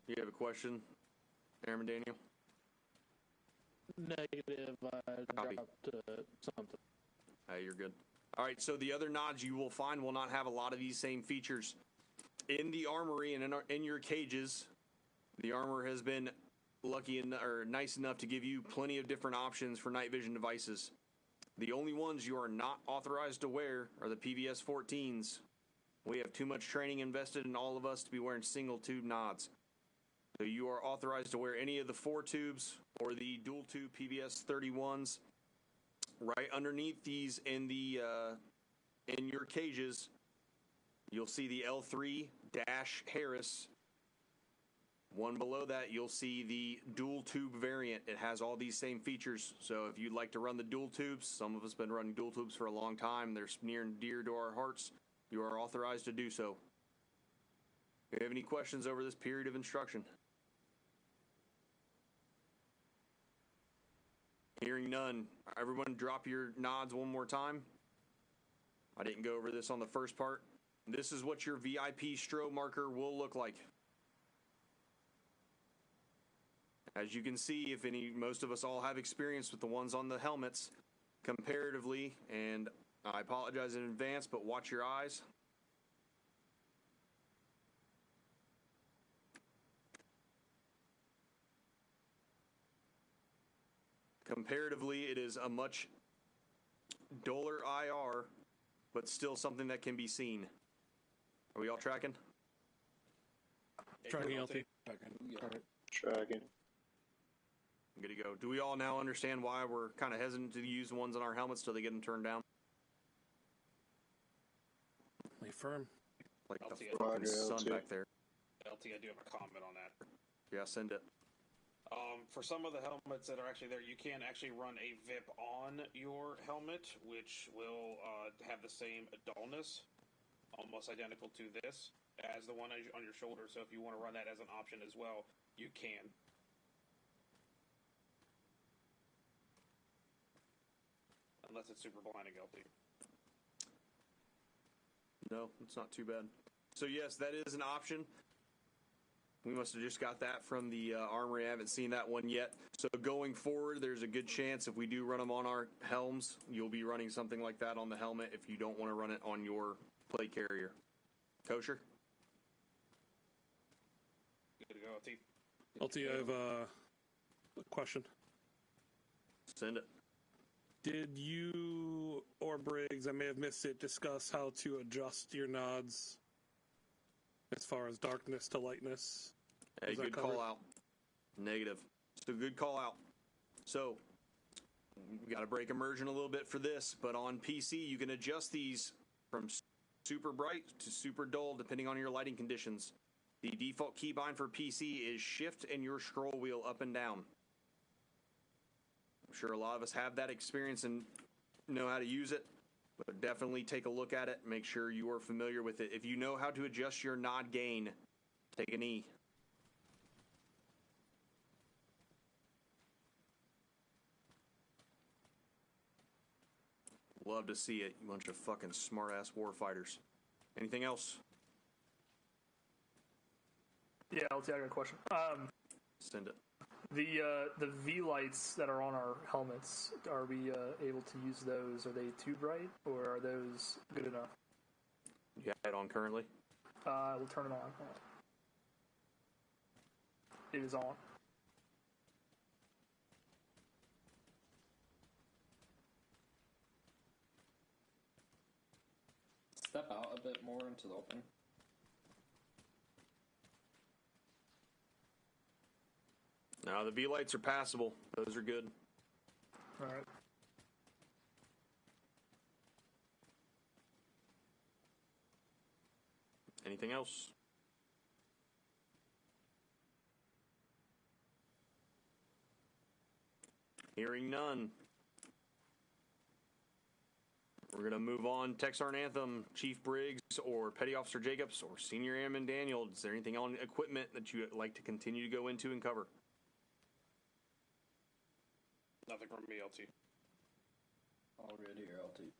You have a question, Airman Daniel? Negative. I Copy. dropped something. You're good. All right, so the other nods you will find will not have a lot of these same features. In the armory and in your cages, the armor has been nice enough to give you plenty of different options for night vision devices. The only ones you are not authorized to wear are the PVS 14s. We have too much training invested in all of us to be wearing single tube nods. So you are authorized to wear any of the 4 tubes or the dual tube PVS 31s. Right underneath these in your cages, you'll see the L3 Harris. One below that, you'll see the dual tube variant. It has all these same features. So if you'd like to run the dual tubes, some of us have been running dual tubes for a long time. They're near and dear to our hearts. You are authorized to do so. Do you have any questions over this period of instruction? Hearing none, everyone drop your nods one more time. I didn't go over this on the first part. This is what your VIP strobe marker will look like. As you can see, most of us all have experience with the ones on the helmets comparatively, and I apologize in advance, but watch your eyes. Comparatively, it is a much duller IR, but still something that can be seen. Are we all tracking? Tracking, LT. Tracking. Good to go. Do we all now understand why we're kind of hesitant to use the ones on our helmets till they get them turned down? Lay firm. Like LT, the fucking sun back there. LT, I do have a comment on that. Yeah, send it. For some of the helmets that are actually there, you can actually run a VIP on your helmet, which will have the same dullness, almost identical to this, as the one on your shoulder. So if you want to run that as an option as well, you can. Unless it's super blinding, LT. No, it's not too bad. So yes, that is an option. We must have just got that from the armory. I haven't seen that one yet. So going forward, there's a good chance if we do run them on our helms, you'll be running something like that on the helmet if you don't want to run it on your plate carrier. Kosher? Good to go, LT. LT, I have a question. Send it. Did you or Briggs, I may have missed it, discuss how to adjust your nods as far as darkness to lightness? Hey, good call out. Negative. So good call out. So we got to break immersion a little bit for this, but on PC you can adjust these from super bright to super dull depending on your lighting conditions. The default keybind for PC is shift and your scroll wheel up and down. I'm sure a lot of us have that experience and know how to use it, but definitely take a look at it. Make sure you are familiar with it. If you know how to adjust your nod gain, take an E. Love to see it, you bunch of fucking smart-ass warfighters. Anything else? Yeah, LT, I got a question. Send it. The V lights that are on our helmets, are we able to use those? Are they too bright, or are those good enough? You have it on currently? We'll turn it on. It is on. Step out a bit more into the open. No, the V-lights are passable. Those are good. All right. Anything else? Hearing none. We're going to move on. Texarn Anthem, Chief Briggs, or Petty Officer Jacobs, or Senior Airman Daniel. Is there anything on equipment that you would like to continue to go into and cover? Nothing from me, LT. All good here, LT.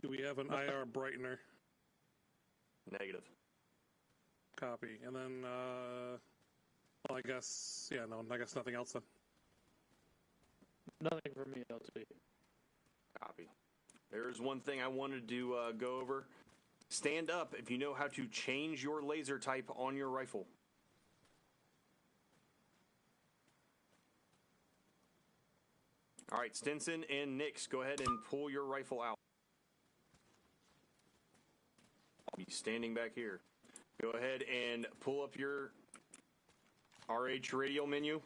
Do we have an IR brightener? Negative. Copy. And then, well, I guess nothing else then. Nothing for me, LT. Copy. There's one thing I wanted to go over. Stand up if you know how to change your laser type on your rifle. All right, Stinson and Nix, go ahead and pull your rifle out. I'll be standing back here. Go ahead and pull up your RH radial menu.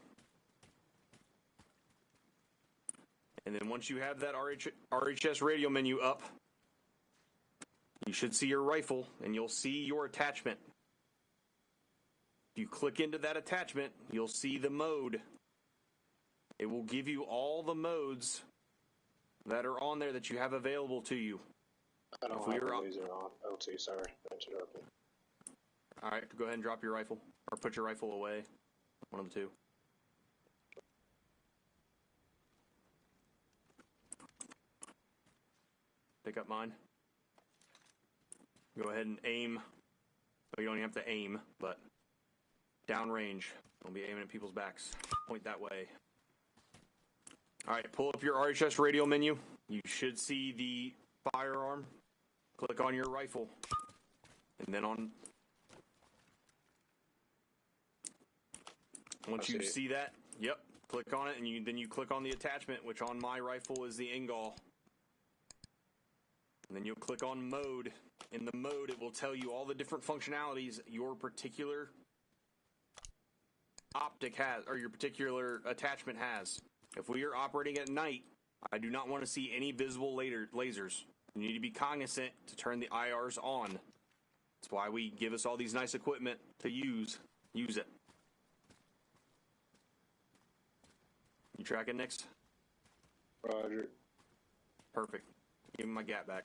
And then once you have that RHS radial menu up, you should see your rifle and you'll see your attachment. If you click into that attachment, you'll see the mode. It will give you all the modes that are on there that you have available to you. I don't have a laser on. LT, sorry. I interrupted. All right, go ahead and drop your rifle. Or put your rifle away. One of the two. Pick up mine. Go ahead and aim. Well, you don't even have to aim, but downrange. Don't be aiming at people's backs. Point that way. All right, pull up your RHS radial menu. You should see the firearm. Click on your rifle. And then on... Once you see that, yep, click on it, and then you click on the attachment, which on my rifle is the Ingall. And then you'll click on mode. In the mode, it will tell you all the different functionalities your particular optic has, or your particular attachment has. If we are operating at night, I do not want to see any visible lasers. You need to be cognizant to turn the IRs on. That's why we give us all these nice equipment to use. Use it. You tracking next? Roger. Perfect. Give me my gap back.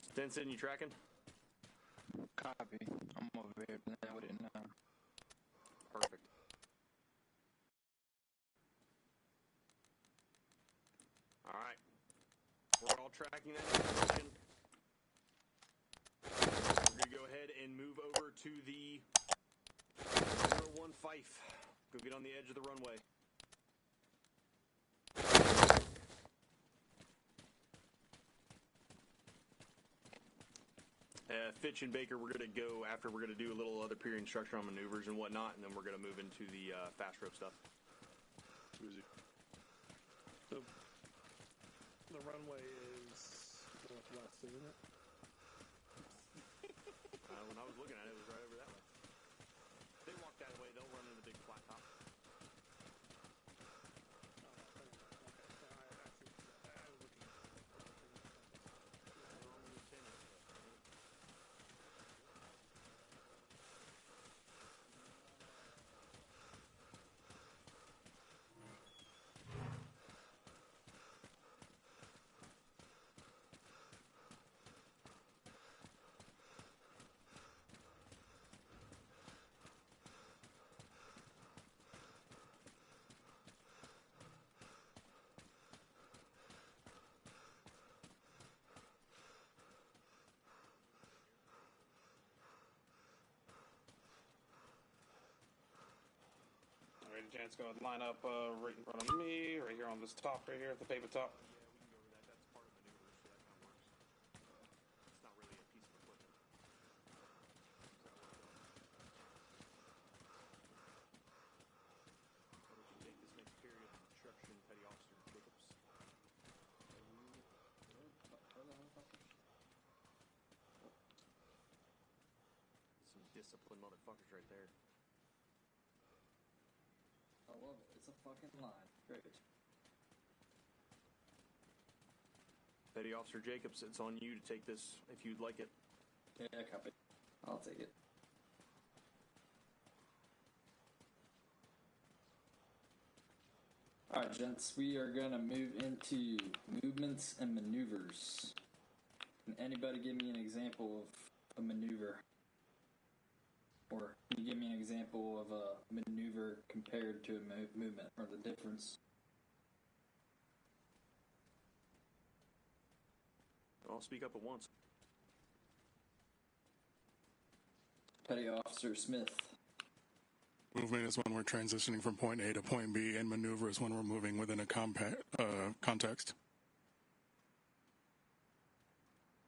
Stinson, you tracking? Copy. I'm over here playing with it now. Perfect. All right. We're all tracking that information. We're going to go ahead and move over to the 01 Fife. Go get on the edge of the runway. Fitch and Baker, we're going to go after. We're going to do a little other period instruction on maneuvers and whatnot, and then we're going to move into the fast rope stuff. So, the runway is northwest, isn't it? When I was looking at it, it was right over that way. They walk that way, they'll run in the big flat top. Alright, Jan's going to line up right in front of me, right here on this top, right here at the pavement top. Disciplined motherfuckers right there. I love it. It's a fucking line. Great. Petty Officer Jacobs, it's on you to take this if you'd like it. Yeah, copy. I'll take it. Alright, gents, we are going to move into movements and maneuvers. Can anybody give me an example of a maneuver? Or can you give me an example of a compared to a movement, or the difference? I'll speak up at once. Petty Officer Smith. Movement is when we're transitioning from point A to point B, and maneuver is when we're moving within a context.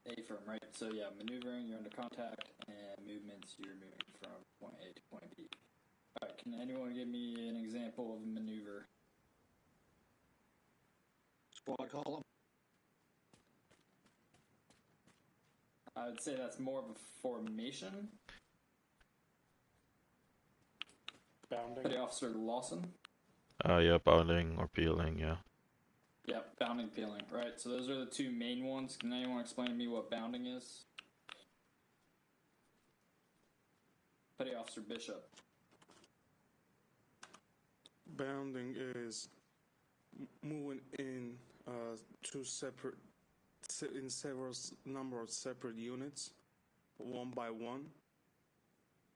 A-firm, right? So yeah, maneuvering, you're under contact, and movements, you're moving from point A to point B. Alright, can anyone give me an example of a maneuver? Squad column. I would say that's more of a formation. Bounding. Petty Officer Lawson. Yeah, bounding or peeling, yeah. Yep, bounding, peeling. Right, so those are the two main ones. Can anyone explain to me what bounding is? Petty Officer Bishop. Bounding is moving in several number of separate units, one by one,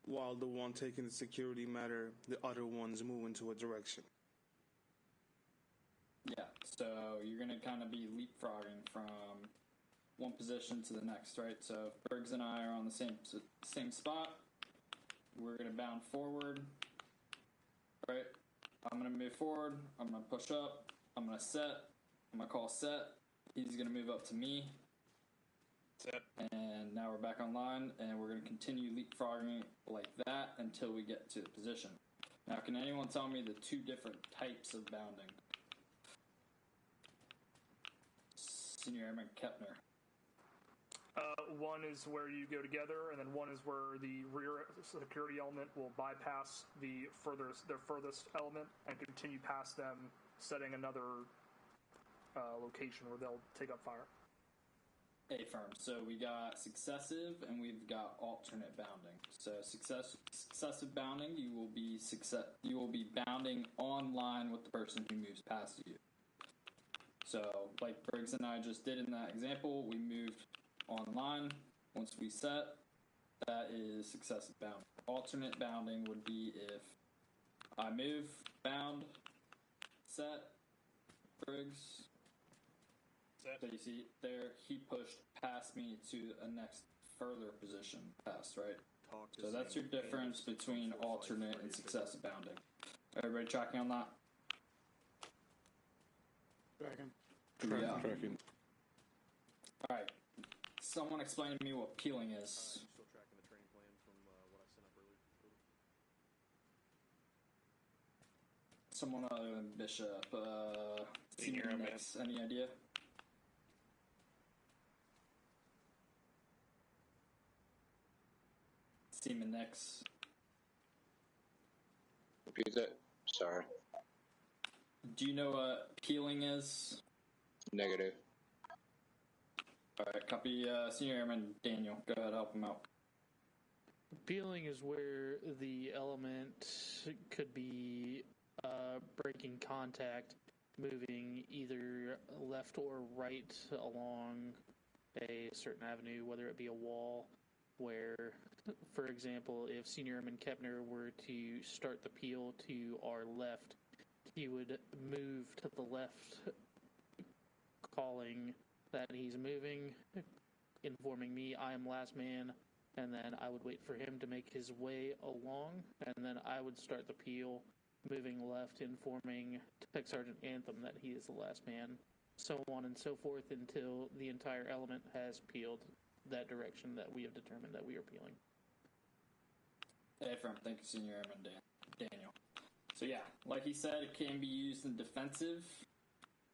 while the one taking the security matter, the other ones move into a direction. Yeah, so you're going to kind of be leapfrogging from one position to the next, right? So if Bergs and I are on the same spot, we're going to bound forward, right? I'm going to move forward, I'm going to push up, I'm going to set, I'm going to call set, he's going to move up to me, Set. and now we're back online, and we're going to continue leapfrogging like that until we get to the position. Now, can anyone tell me the two different types of bounding? Senior Airman Kepner. One is where you go together, and then one is where the rear security element will bypass their furthest element and continue past them, setting another location where they'll take up fire. A-firm. So we got successive and we've got alternate bounding. So successive bounding, you will be bounding online with the person who moves past you. So like Briggs and I just did in that example, we moved online. Once we set, that is successive bounding. Alternate bounding would be if I move, bound, set, Briggs. So you see there, he pushed past me to a next further position past, right? So that's your difference between alternate and successive bounding. Everybody tracking on that? Tracking. Yeah. Tracking. Alright. Someone explain to me what peeling is. Still tracking the training plan from what I sent up earlier. Someone other than Bishop. Senior Airman. Next. Any idea? Seaman next. Repeat that. Sorry. Do you know what peeling is? Negative. Alright, copy. Senior Airman Daniel. Go ahead, help him out. Peeling is where the element could be breaking contact, moving either left or right along a certain avenue, whether it be a wall, where, for example, if Senior Airman Kepner were to start the peel to our left, he would move to the left, calling that he's moving, informing me I am last man, and then I would wait for him to make his way along, and then I would start the peel, moving left, informing Tech Sergeant Anthem that he is the last man, so on and so forth until the entire element has peeled that direction that we have determined that we are peeling. Hey, firm. Thank you, Senior Airman Daniel. So yeah, like he said, it can be used in defensive.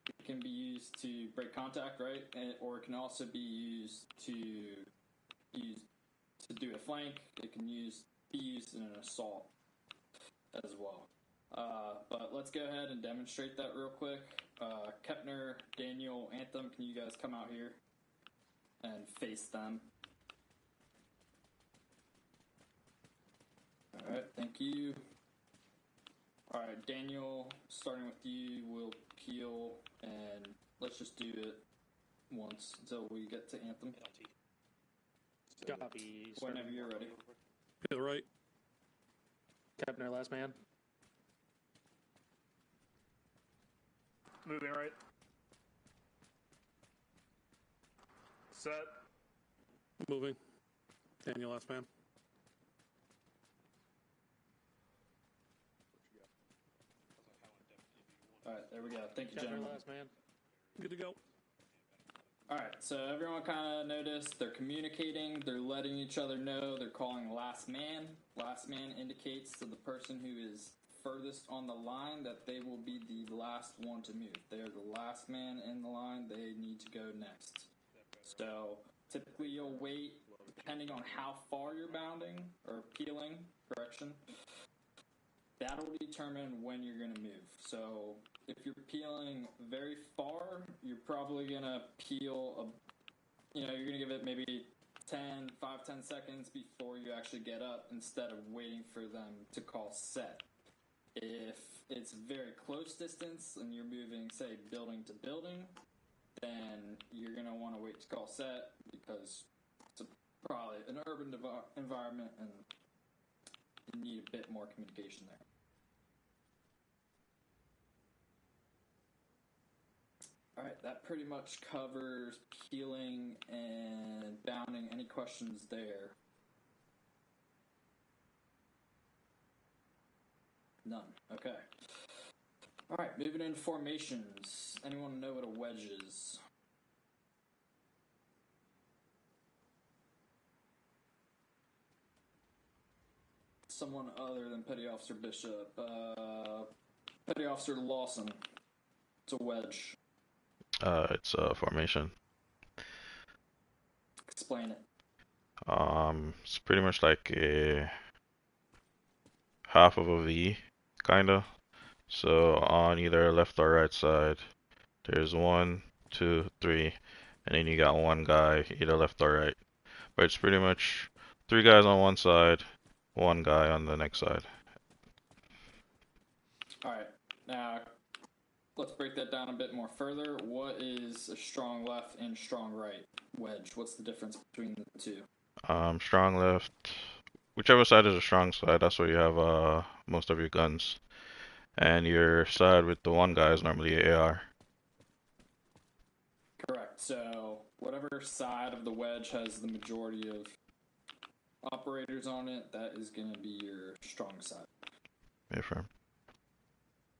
It can be used to break contact, right? Or it can also be used to do a flank. It can be used in an assault as well. But let's go ahead and demonstrate that real quick. Kepner, Daniel, Anthem, can you guys come out here and face them? All right, thank you. All right, Daniel, starting with you, we'll peel, and let's just do it once until we get to Anthem. Copy. Whenever you're ready. Feel right. Kepner, last man. moving, right? Set. Moving. Daniel, last man. All right, there we go. Thank you, Chapter gentlemen. last man. Good to go. All right, so everyone kind of noticed they're communicating, they're letting each other know, they're calling last man. Last man indicates to the person who is furthest on the line that they will be the last one to move. They're the last man in the line, they need to go next. So typically you'll wait, depending on how far you're bounding, or peeling, correction, that'll determine when you're going to move. So if you're peeling very far, you're probably going to peel, you're going to give it maybe 10 seconds before you actually get up instead of waiting for them to call set. If it's very close distance and you're moving, say, building to building, then you're going to want to wait to call set because it's probably an urban environment and you need a bit more communication there. All right, that pretty much covers peeling and bounding. Any questions there? None. Okay. All right, moving into formations. Anyone know what a wedge is? Someone other than Petty Officer Bishop. Petty Officer Lawson. It's a wedge. It's a formation. Explain it. It's pretty much like a half of a V, kinda. So on either left or right side, there's 1, 2, 3, and then you got one guy either left or right. But it's pretty much 3 guys on one side, one guy on the next side. All right. Now, let's break that down a bit more further. What is a strong left and strong right wedge? What's the difference between the two? Strong left, whichever side is a strong side, that's where you have most of your guns. And your side with the one guy is normally AR. Correct. So whatever side of the wedge has the majority of operators on it, that is going to be your strong side. Affirm.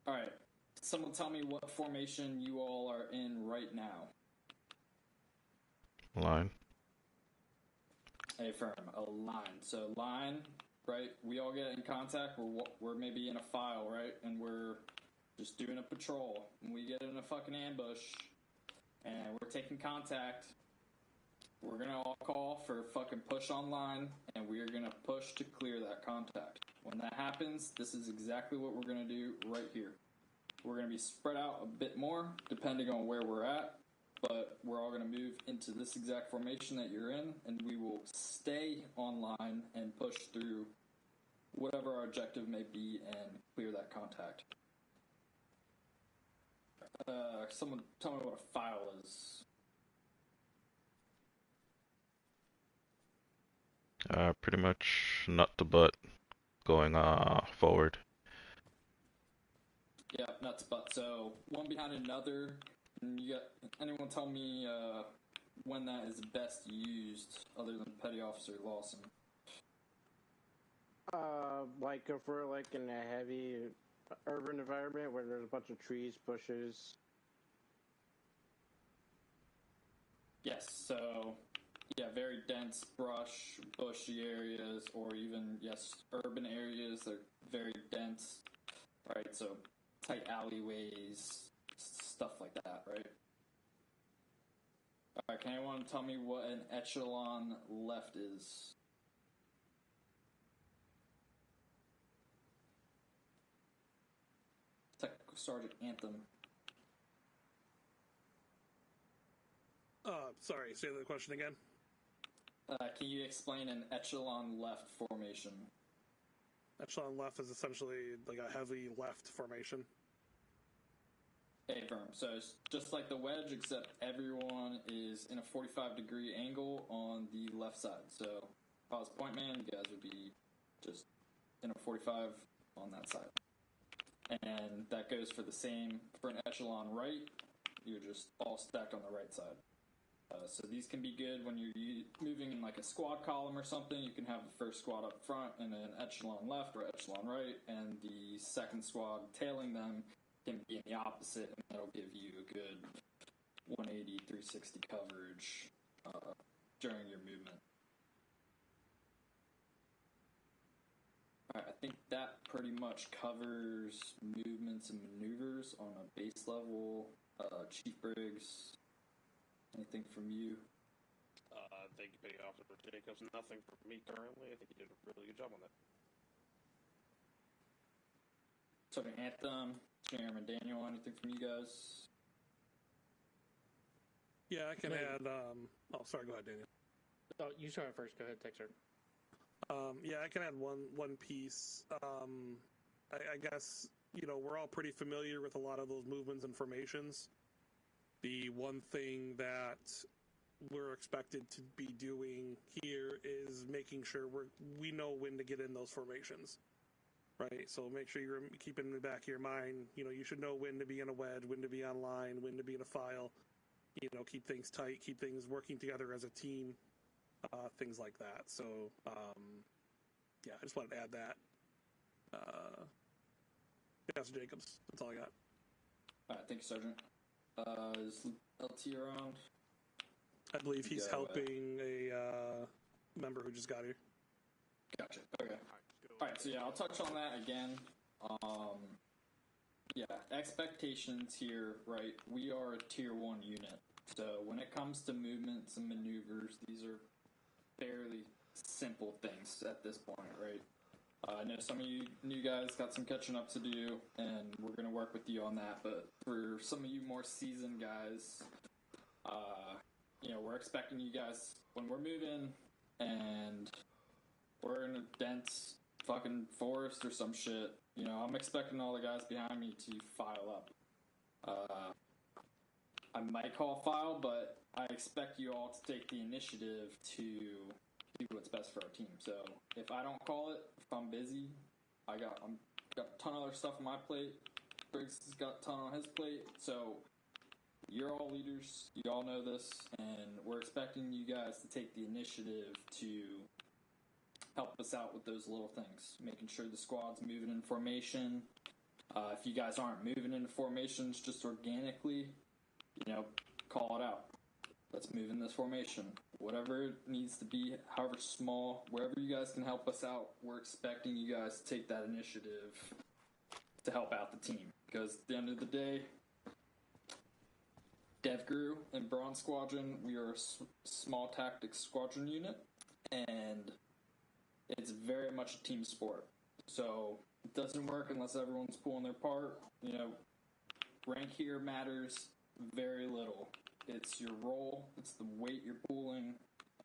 All right. Someone tell me what formation you all are in right now. Line. Affirm. A line. So line, right? We all get in contact. We're maybe in a file, right? And we're just doing a patrol. And we get in a fucking ambush. And we're taking contact. We're going to all call for fucking push online. And we are going to push to clear that contact. When that happens, this is exactly what we're going to do right here. We're going to be spread out a bit more, depending on where we're at. But we're all going to move into this exact formation that you're in, and we will stay online and push through whatever our objective may be and clear that contact. Someone tell me what a file is. Pretty much nut to butt going forward. Yeah, nuts butt. So one behind another. And you got anyone tell me when that is best used, other than Petty Officer Lawson? Like if we're like in a heavy urban environment where there's a bunch of trees, bushes. Yes. So yeah, very dense brush, bushy areas, or even urban areas. They're very dense. Right. So tight alleyways. Stuff like that, right? Alright, can anyone tell me what an echelon left is? Technical Sergeant Anthem. Sorry, say the question again. Can you explain an echelon left formation? Echelon left is essentially like a heavy left formation. Affirm. So it's just like the wedge, except everyone is in a 45-degree angle on the left side. So if I was point man, you guys would be just in a 45 on that side. and that goes for the same for an echelon right. You're just all stacked on the right side. So these can be good when you're moving in like a squad column or something. You can have the first squad up front and then echelon left or echelon right, and the second squad tailing them can be in the opposite, and that'll give you a good 180, 360 coverage during your movement. Alright, I think that pretty much covers movements and maneuvers on a base level. Chief Briggs, anything from you? Thank you, Petty Officer Jacobs. Nothing from me currently. I think you did a really good job on that. Sergeant Anthem, Chairman Daniel, anything from you guys? Yeah, I can add. Oh, sorry. Go ahead, Daniel. Oh, you start first. Go ahead, Texer. Yeah, I can add one piece. I guess we're all pretty familiar with a lot of those movements and formations. The one thing that we're expected to be doing here is making sure we know when to get in those formations, right? So make sure you're keeping in the back of your mind. You should know when to be in a wedge, when to be on line, when to be in a file. Keep things tight, keep things working together as a team, things like that. So, yeah, I just wanted to add that. Yes, Jacobs, that's all I got. All right, thank you, Sergeant. Is LT around? I believe he's helping a member who just got here. Gotcha. Okay. All right. So yeah, I'll touch on that again. Yeah, expectations here, right? We are a tier 1 unit, so when it comes to movements and maneuvers, these are fairly simple things at this point, right? I know some of you new guys got some catching up to do, and we're going to work with you on that. But for some of you more seasoned guys, we're expecting you guys, when we're moving and we're in a dense fucking forest or some shit, I'm expecting all the guys behind me to file up. I might call file, but I expect you all to take the initiative to do what's best for our team. So if I don't call it, if I'm busy, I'm got a ton of other stuff on my plate. Briggs has got a ton on his plate. So you're all leaders. You all know this, and we're expecting you guys to take the initiative to help us out with those little things, making sure the squad's moving in formation. If you guys aren't moving into formations just organically, call it out. Let's move in this formation. Whatever it needs to be, however small, wherever you guys can help us out, we're expecting you guys to take that initiative to help out the team. Because at the end of the day, DevGru and Bronze Squadron, we are a small tactics squadron unit, and it's very much a team sport. So it doesn't work unless everyone's pulling their part. Rank here matters very little. It's your role, it's the weight you're pulling,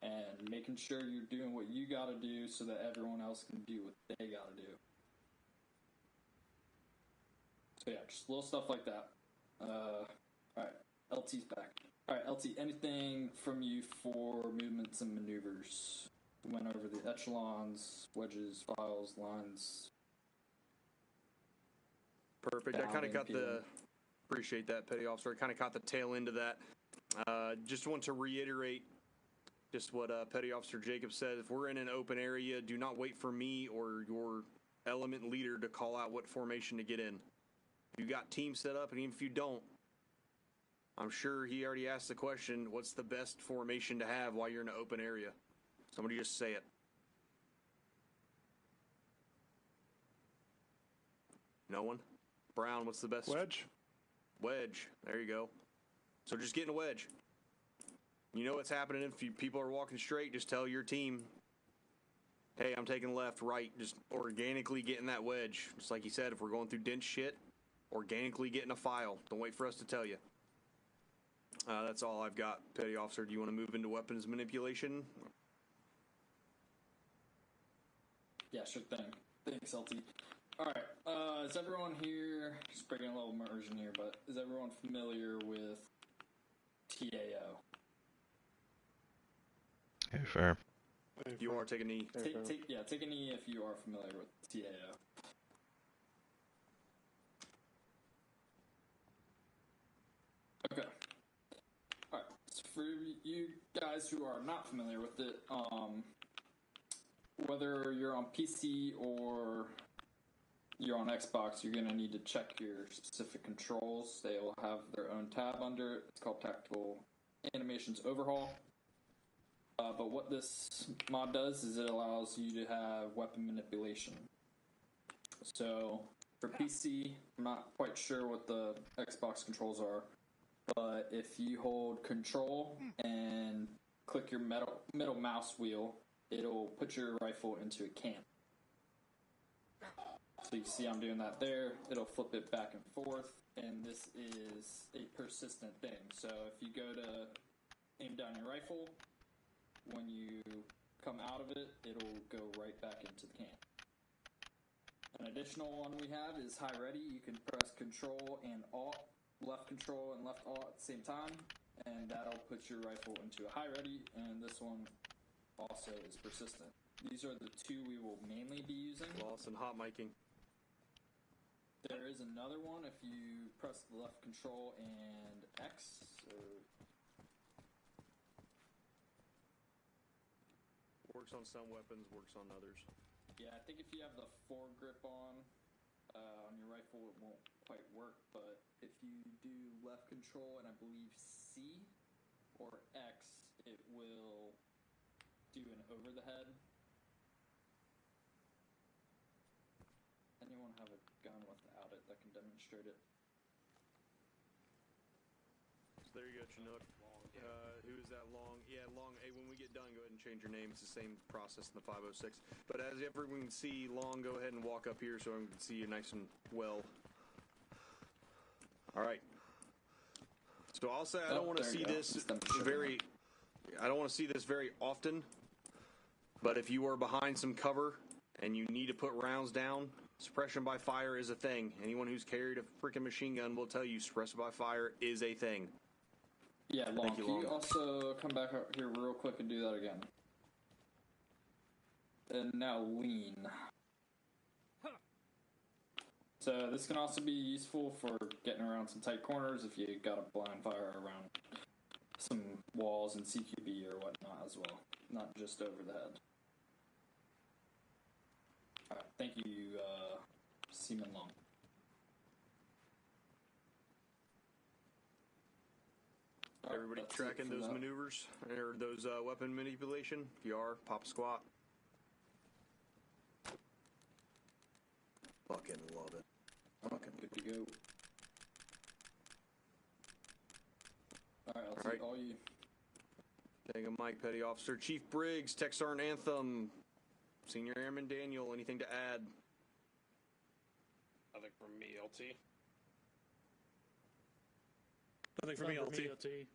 and making sure you're doing what you gotta do so that everyone else can do what they gotta do. So yeah, just little stuff like that. Alright, LT's back. Alright, LT, anything from you for movements and maneuvers? We went over the echelons, wedges, files, lines. Perfect. I kind of got appreciate that, Petty Officer. I kind of caught the tail end of that. Just want to reiterate just what Petty Officer Jacobs said. If we're in an open area, do not wait for me or your element leader to call out what formation to get in. If you got teams set up, and even if you don't, I'm sure he already asked the question, what's the best formation to have while you're in an open area? Somebody just say it. No one? Brown, what's the best? Wedge. Wedge. There you go. So just get in a wedge. You know what's happening. If people are walking straight, just tell your team, hey, I'm taking left, right. Just organically get in that wedge. Just like he said, if we're going through dense shit, organically get in a file. Don't wait for us to tell you. That's all I've got, Petty Officer. Do you want to move into weapons manipulation? Yeah, sure thing. Thanks, LT. Alright, is everyone here, just breaking a little immersion here, but is everyone familiar with TAO? Hey, fair. You are taking a knee. Take a knee if you are familiar with TAO. guys who are not familiar with it, whether you're on PC or you're on Xbox, you're going to need to check your specific controls. They will have their own tab under it. It's called Tactical Animations Overhaul. But what this mod does is it allows you to have weapon manipulation. So for PC, I'm not quite sure what the Xbox controls are, but if you hold Control and click your middle mouse wheel, it'll put your rifle into a can. So you see I'm doing that there. It'll flip it back and forth, and this is a persistent thing. So if you go to aim down your rifle, when you come out of it, it'll go right back into the can. An additional one we have is High Ready. You can press Control and Alt, left Control and left Alt at the same time, and that'll put your rifle into a High Ready, and this one also is persistent. These are the two we will mainly be using. Loss and hot miking. There is another one if you press the left Control and X. Works on some weapons, works on others. Yeah, I think if you have the foregrip on your rifle, it won't quite work. But if you do left Control and I believe C or X, it will do an over the head. Anyone have a gun without it that can demonstrate it? So there you go, Chinook. Who is that Long? Yeah, Long. Hey, when we get done, go ahead and change your name. It's the same process in the 506. But as everyone can see, Long, go ahead and walk up here so I can see you nice and well. All right. So I'll say I don't want to see this very. I don't want to see this very often. But if you are behind some cover and you need to put rounds down, suppression by fire is a thing. Anyone who's carried a freaking machine gun will tell you suppression by fire is a thing. Yeah, Long. Can you also come back up here real quick and do that again? And now lean. So this can also be useful for getting around some tight corners if you got a blind fire around some walls and CQB or whatnot as well. Not just over the head. Alright, thank you, Seaman Long. Everybody tracking those maneuvers or those weapon manipulation? If you are, pop a squat. Fucking love it. Fucking good to go. Alright, I'll take all you. Take a mic, Petty Officer. Chief Briggs, Tech Sergeant Anthem, Senior Airman Daniel, anything to add? Nothing from me, LT. Nothing from me, LT.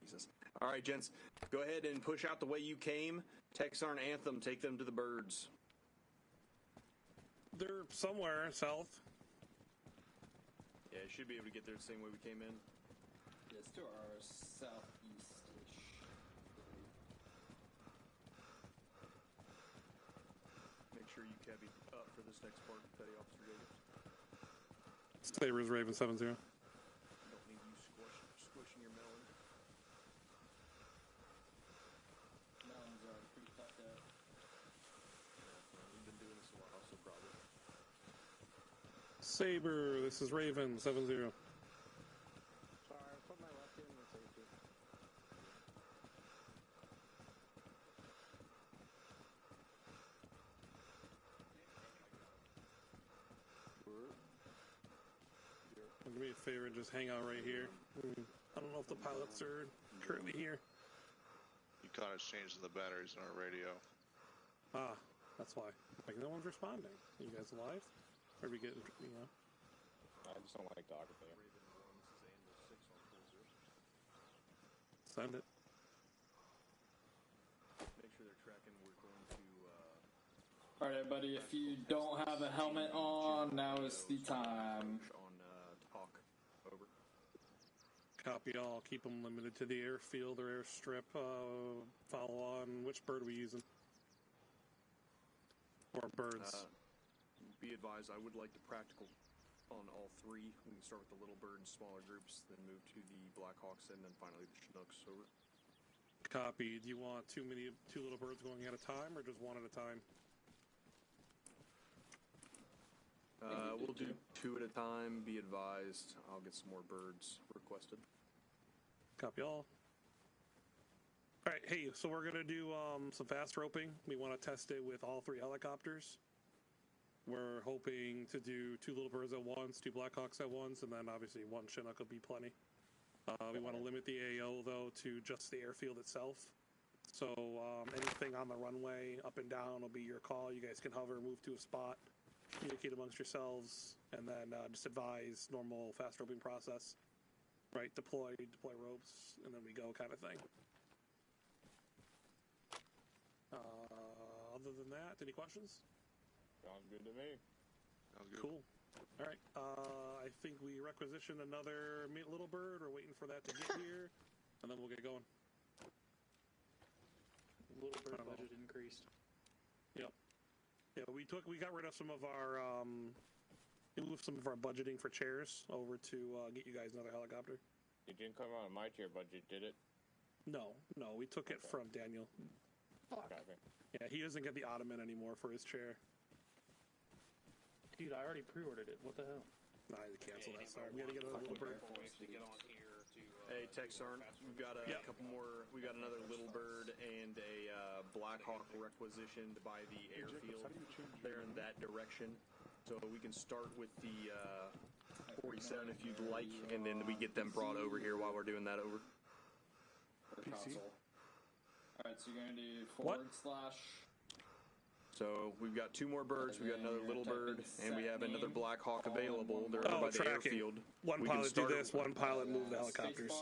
Jesus. All right, gents. Go ahead and push out the way you came. Tech Sergeant Anthem, take them to the birds. They're somewhere south. Yeah, should be able to get there the same way we came in. Yes, to our southeast-ish. Make sure you cabbie up for this next part, Petty Officer Jacobs. Sabres Raven 7-0. Don't need you squishing your melon. Melons are pretty fucked up. We've been doing this a while, so probably. Saber, this is Raven 7-0. Sorry, I put my left in the safety. Do me a favor and just hang out right here. I don't know if the pilots are currently here. You caught us changing the batteries in our radio. Ah, that's why. Like, no one's responding. You guys alive? Or are we getting, you know? I just don't like talking to you. Send it. Make sure they're tracking. We're going to. Alright, everybody, if you don't have a helmet on, now is the time. On talk. Over. Copy all. Keep them limited to the airfield or airstrip. Follow on. Which bird are we using? Or birds? Be advised, I would like the practical. on all three. We can start with the little bird and smaller groups, then move to the Blackhawks, and then finally the Chinooks. Over. Copy. Do you want two little birds going at a time, or just one at a time? We'll do two at a time. Be advised, I'll get some more birds requested. Copy all. All right, hey, so we're going to do some fast roping. We want to test it with all three helicopters. We're hoping to do two little birds at once, two Blackhawks at once, and then obviously one Chinook will be plenty. We want to limit the AO, though, to just the airfield itself. So anything on the runway, up and down, will be your call. You guys can hover, move to a spot, communicate amongst yourselves, and then just advise normal fast roping process. Right, deploy ropes, and then we go kind of thing. Other than that, any questions? Sounds good to me. Sounds good. Cool. All right. I think we requisition another little bird. We're waiting for that to get here, and then we'll get going. Little bird budget increased. Yep. Yeah, we got rid of some of our we moved some of our budgeting for chairs over to get you guys another helicopter. It didn't come out of my chair budget, did it? No, we took it from Daniel. Fuck. Okay. Yeah, he doesn't get the Ottoman anymore for his chair. Dude, I already pre-ordered it. What the hell? Nah, I had to cancel that. Sorry, we gotta get another little bird. Hey, Texarn, we've got a couple more. We got another little bird and a Blackhawk requisitioned by the airfield there in that direction. So we can start with the 47 if you'd like, and then we get them brought over here while we're doing that over. Console. Alright, so you're going to do What? / So we've got two more birds. We've got another little bird, and we have another Blackhawk available. They're over by the airfield. One We can pilot do start- this, one pilot move the helicopters.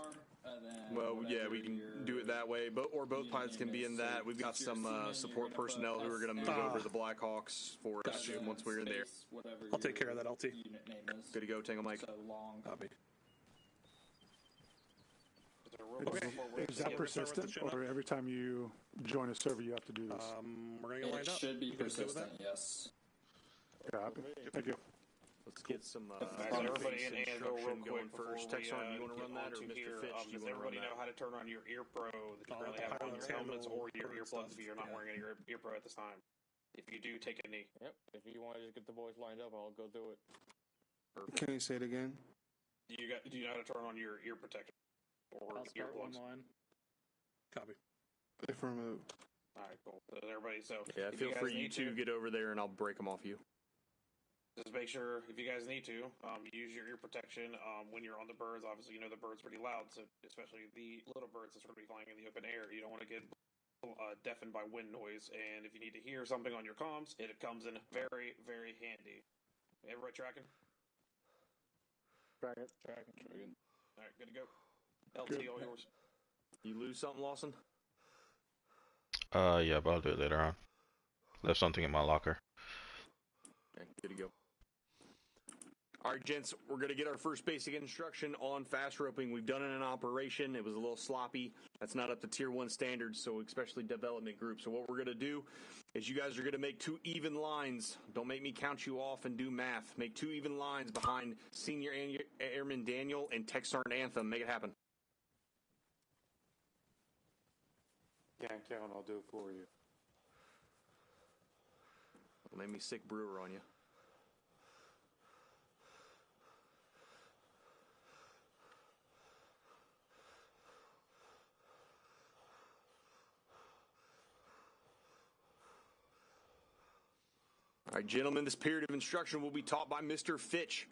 Well, yeah, we can do it that way, but or both pilots can be in that. We've got some support personnel who are going to move over the Blackhawks for us once we're in there. I'll take care of that, LT. Good to go, Tango Mike. Copy. Okay. Is that persistent, or every time you join a server, you have to do this? We're going to get lined up. It should be You guys good with persistent, that? yes. Copy. Thank you. Let's get some everybody in and go real instruction quick going first. Texarn, you want to run that, or Mr. Fitch, do you Does want to run everybody know that? how to turn on your ear pro that you currently have on your helmets or your earplugs if you're not wearing any ear pro at this time? If you do, take a knee. Yep. If you want to just get the boys lined up, I'll go do it. Can you say it again? Do you know how to turn on your ear protection or I'll start one earplugs? line. Copy. Affirmative. All right, cool. So everybody, Yeah, if feel guys free you need to get over there, and I'll break them off you. Just make sure, if you guys need to, use your ear protection when you're on the birds. Obviously, you know the bird's pretty loud, so especially the little birds that's going to be flying in the open air. You don't want to get deafened by wind noise, and if you need to hear something on your comms, it comes in very, very handy. Everybody tracking? Tracking. All right, good to go. LT, all yours. You lose something, Lawson? Yeah, but I'll do it later on. Left something in my locker. Okay, good to go. All right, gents, we're going to get our first basic instruction on fast roping. We've done it in operation. It was a little sloppy. That's not up to Tier 1 standards, so especially development groups. So what we're going to do is you guys are going to make two even lines. Don't make me count you off and do math. Make two even lines behind Senior Airman Daniel and Tech Sergeant Anthem. Make it happen. Can't count, I'll do it for you. Don't make me sick brewer on you. All right, gentlemen, this period of instruction will be taught by Mr. Fitch.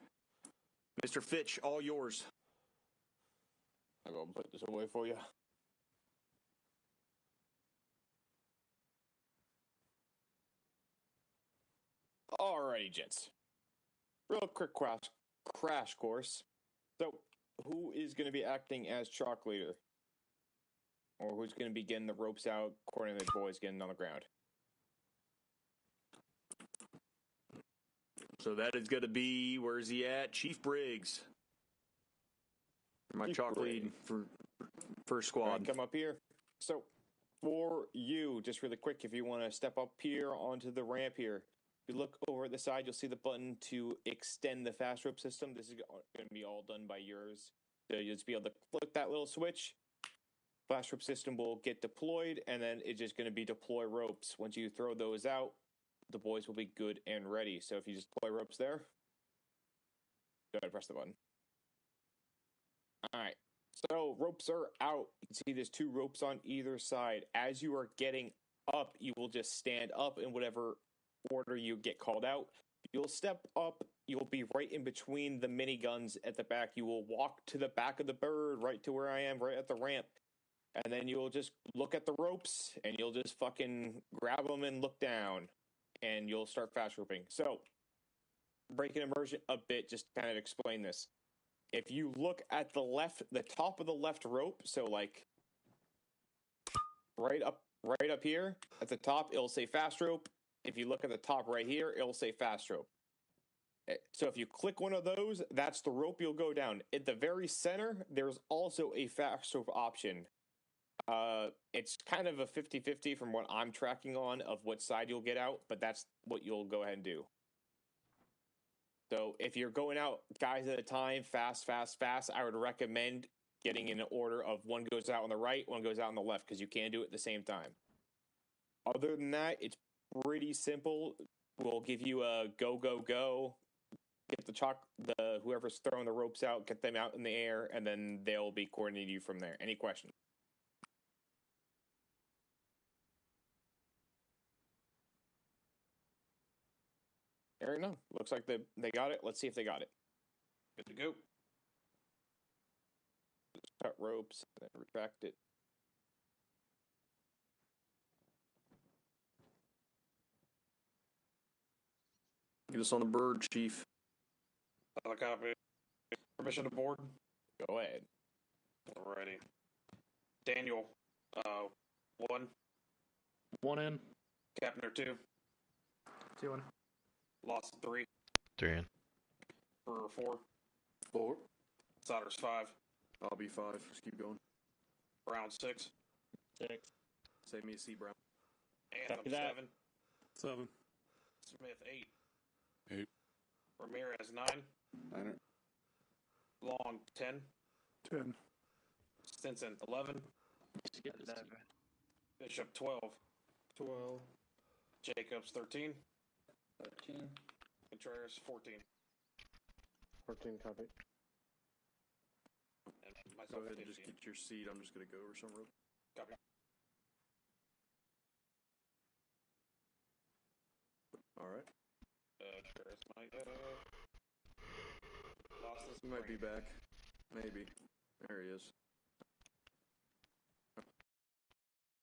Mr. Fitch, all yours. I'll go put this away for you. Alrighty, gents. Real quick crash course. So, who is going to be acting as chalk leader? Or who's going to be getting the ropes out, according to the boys getting on the ground? So that is going to be, where is he at? Chief Briggs. My Chief chalk lead Briggs. for first squad. Alright, come up here. So, for you, just really quick, if you want to step up here onto the ramp here, you look over at the side, you'll see the button to extend the fast rope system. This is going to be all done by yours. So you'll just be able to click that little switch. Fast rope system will get deployed, and then it's just going to be deploy ropes. Once you throw those out, the boys will be good and ready. So if you just deploy ropes there, go ahead and press the button. All right. So ropes are out. You can see there's 2 ropes on either side. As you are getting up, you will just stand up in whatever order you get called out. You'll step up. You'll be right in between the miniguns at the back. You will walk to the back of the bird, right to where I am, right at the ramp. And then you'll just look at the ropes, and you'll just fucking grab them and look down. And you'll start fast roping. So, breaking immersion a bit, just to kind of explain this. If you look at the top of the left rope, so like right up here at the top, it'll say fast rope. If you look at the top right here, it'll say fast rope. So if you click one of those, that's the rope you'll go down. At the very center, there's also a fast rope option. It's kind of a 50-50 from what I'm tracking on of what side you'll get out, but that's what you'll go ahead and do. So if you're going out guys at a time, fast, I would recommend getting in an order of one goes out on the right, one goes out on the left, because you can do it at the same time. Other than that, it's pretty simple. We'll give you a go, get whoever's throwing the ropes out, get them out in the air, and then they'll be coordinating you from there. Any questions? There you go. Looks like they got it. Let's see if they got it. Good to go. Just cut ropes and then retract it. Get us on the bird, Chief. Copy. Permission to board? Go ahead. Alrighty. Daniel, 1. 1 in. Capner 2. 2 in. Lost 3. 3 in. Brewer 4. 4. Sodders 5. I'll be 5. Just keep going. Brown 6. 6. Save me a C, Brown. Anthem 7. 7. Smith 8. 8. Ramirez 9. 9. Long 10. 10. Stinson 11. 11. Bishop 12. 12. Jacobs 13. 13. Contreras 14. 14 copy. And Go myself ahead and 15. just get your seat. I'm just going to go over some rope. Copy. All right. Contreras might lost his He might be brain. back. Maybe. There he is.